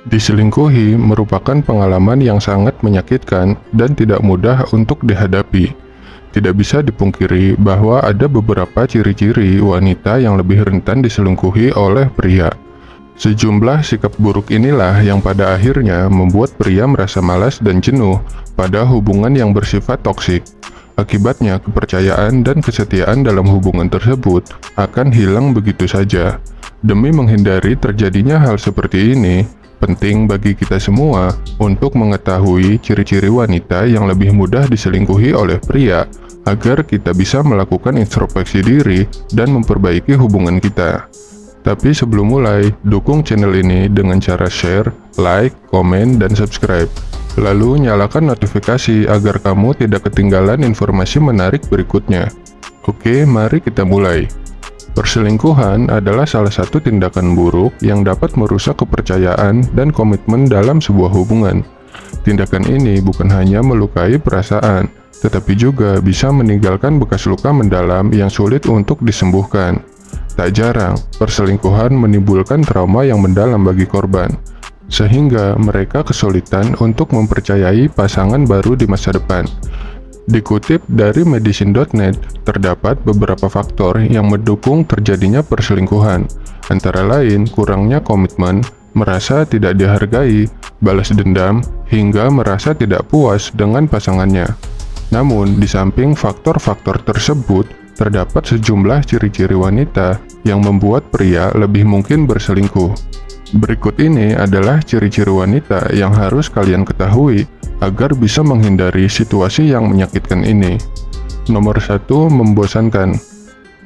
Diselingkuhi merupakan pengalaman yang sangat menyakitkan dan tidak mudah untuk dihadapi. Tidak bisa dipungkiri bahwa ada beberapa ciri-ciri wanita yang lebih rentan diselingkuhi oleh pria. Sejumlah sikap buruk inilah yang pada akhirnya membuat pria merasa malas dan jenuh pada hubungan yang bersifat toksik. Akibatnya, kepercayaan dan kesetiaan dalam hubungan tersebut akan hilang begitu saja. Demi menghindari terjadinya hal seperti ini, penting bagi kita semua untuk mengetahui ciri-ciri wanita yang lebih mudah diselingkuhi oleh pria, agar kita bisa melakukan introspeksi diri dan memperbaiki hubungan kita. Tapi sebelum mulai, dukung channel ini dengan cara share, like, komen, dan subscribe. Lalu nyalakan notifikasi agar kamu tidak ketinggalan informasi menarik berikutnya. Oke, mari kita mulai. Perselingkuhan adalah salah satu tindakan buruk yang dapat merusak kepercayaan dan komitmen dalam sebuah hubungan. Tindakan ini bukan hanya melukai perasaan, tetapi juga bisa meninggalkan bekas luka mendalam yang sulit untuk disembuhkan. Tak jarang, perselingkuhan menimbulkan trauma yang mendalam bagi korban, sehingga mereka kesulitan untuk mempercayai pasangan baru di masa depan. Dikutip dari medicine.net, terdapat beberapa faktor yang mendukung terjadinya perselingkuhan, antara lain kurangnya komitmen, merasa tidak dihargai, balas dendam, hingga merasa tidak puas dengan pasangannya. Namun, di samping faktor-faktor tersebut, terdapat sejumlah ciri-ciri wanita yang membuat pria lebih mungkin berselingkuh. Berikut ini adalah ciri-ciri wanita yang harus kalian ketahui agar bisa menghindari situasi yang menyakitkan ini. Nomor 1, membosankan.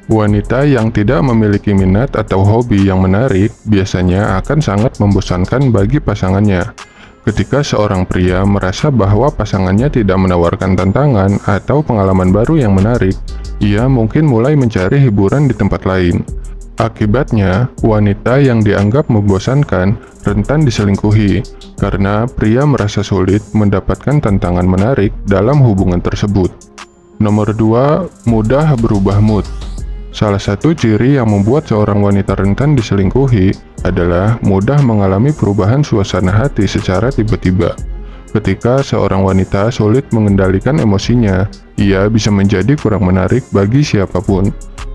Wanita yang tidak memiliki minat atau hobi yang menarik biasanya akan sangat membosankan bagi pasangannya. Ketika seorang pria merasa bahwa pasangannya tidak menawarkan tantangan atau pengalaman baru yang menarik, ia mungkin mulai mencari hiburan di tempat lain. Akibatnya, wanita yang dianggap membosankan rentan diselingkuhi, karena pria merasa sulit mendapatkan tantangan menarik dalam hubungan tersebut. Nomor 2, mudah berubah mood. Salah satu ciri yang membuat seorang wanita rentan diselingkuhi adalah mudah mengalami perubahan suasana hati secara tiba-tiba. Ketika seorang wanita sulit mengendalikan emosinya, ia bisa menjadi kurang menarik bagi siapapun.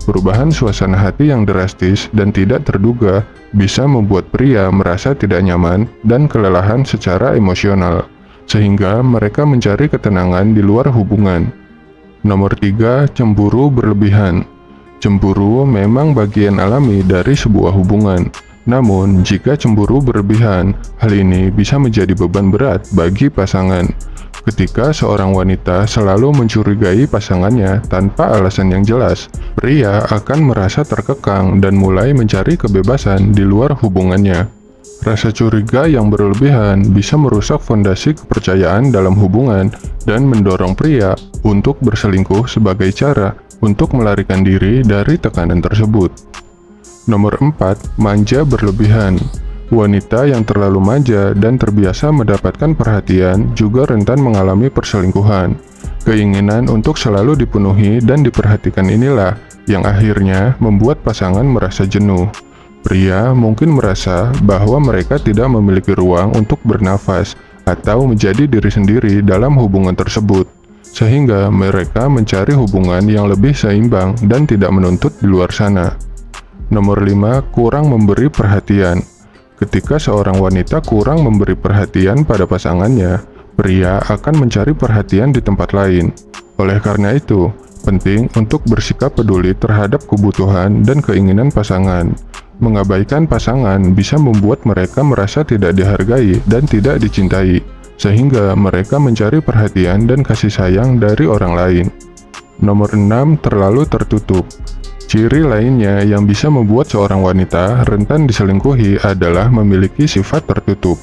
Perubahan suasana hati yang drastis dan tidak terduga bisa membuat pria merasa tidak nyaman dan kelelahan secara emosional, sehingga mereka mencari ketenangan di luar hubungan. Nomor 3, cemburu berlebihan. Cemburu memang bagian alami dari sebuah hubungan. Namun, jika cemburu berlebihan, hal ini bisa menjadi beban berat bagi pasangan. Ketika seorang wanita selalu mencurigai pasangannya tanpa alasan yang jelas, pria akan merasa terkekang dan mulai mencari kebebasan di luar hubungannya. Rasa curiga yang berlebihan bisa merusak fondasi kepercayaan dalam hubungan dan mendorong pria untuk berselingkuh sebagai cara untuk melarikan diri dari tekanan tersebut. Nomor 4, manja berlebihan. Wanita yang terlalu manja dan terbiasa mendapatkan perhatian juga rentan mengalami perselingkuhan. Keinginan untuk selalu dipenuhi dan diperhatikan inilah yang akhirnya membuat pasangan merasa jenuh. Pria mungkin merasa bahwa mereka tidak memiliki ruang untuk bernafas atau menjadi diri sendiri dalam hubungan tersebut, sehingga mereka mencari hubungan yang lebih seimbang dan tidak menuntut di luar sana. Nomor 5, kurang memberi perhatian. Ketika seorang wanita kurang memberi perhatian pada pasangannya, pria akan mencari perhatian di tempat lain. Oleh karena itu, penting untuk bersikap peduli terhadap kebutuhan dan keinginan pasangan. Mengabaikan pasangan bisa membuat mereka merasa tidak dihargai dan tidak dicintai, sehingga mereka mencari perhatian dan kasih sayang dari orang lain. Nomor 6, terlalu tertutup. Ciri lainnya yang bisa membuat seorang wanita rentan diselingkuhi adalah memiliki sifat tertutup.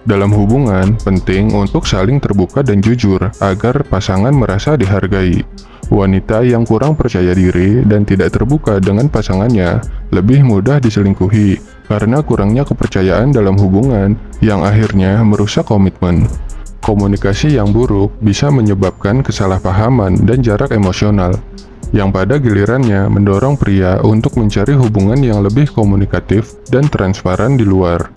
Dalam hubungan, penting untuk saling terbuka dan jujur agar pasangan merasa dihargai. Wanita yang kurang percaya diri dan tidak terbuka dengan pasangannya lebih mudah diselingkuhi karena kurangnya kepercayaan dalam hubungan yang akhirnya merusak komitmen. Komunikasi yang buruk bisa menyebabkan kesalahpahaman dan jarak emosional, yang pada gilirannya mendorong pria untuk mencari hubungan yang lebih komunikatif dan transparan di luar.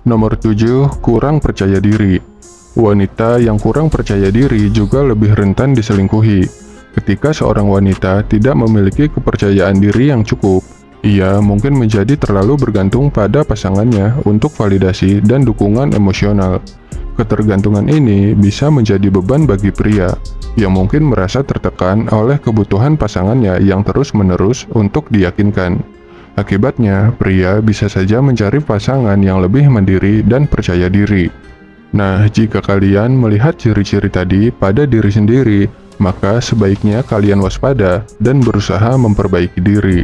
Nomor 7, kurang percaya diri. Wanita yang kurang percaya diri juga lebih rentan diselingkuhi. Ketika seorang wanita tidak memiliki kepercayaan diri yang cukup, ia mungkin menjadi terlalu bergantung pada pasangannya untuk validasi dan dukungan emosional. Ketergantungan ini bisa menjadi beban bagi pria yang mungkin merasa tertekan oleh kebutuhan pasangannya yang terus-menerus untuk diyakinkan. Akibatnya, pria bisa saja mencari pasangan yang lebih mandiri dan percaya diri. Nah, jika kalian melihat ciri-ciri tadi pada diri sendiri, maka sebaiknya kalian waspada dan berusaha memperbaiki diri.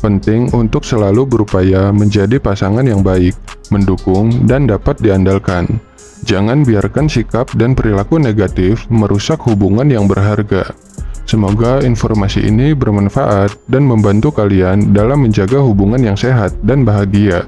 Penting untuk selalu berupaya menjadi pasangan yang baik, mendukung, dan dapat diandalkan. Jangan biarkan sikap dan perilaku negatif merusak hubungan yang berharga. Semoga informasi ini bermanfaat dan membantu kalian dalam menjaga hubungan yang sehat dan bahagia.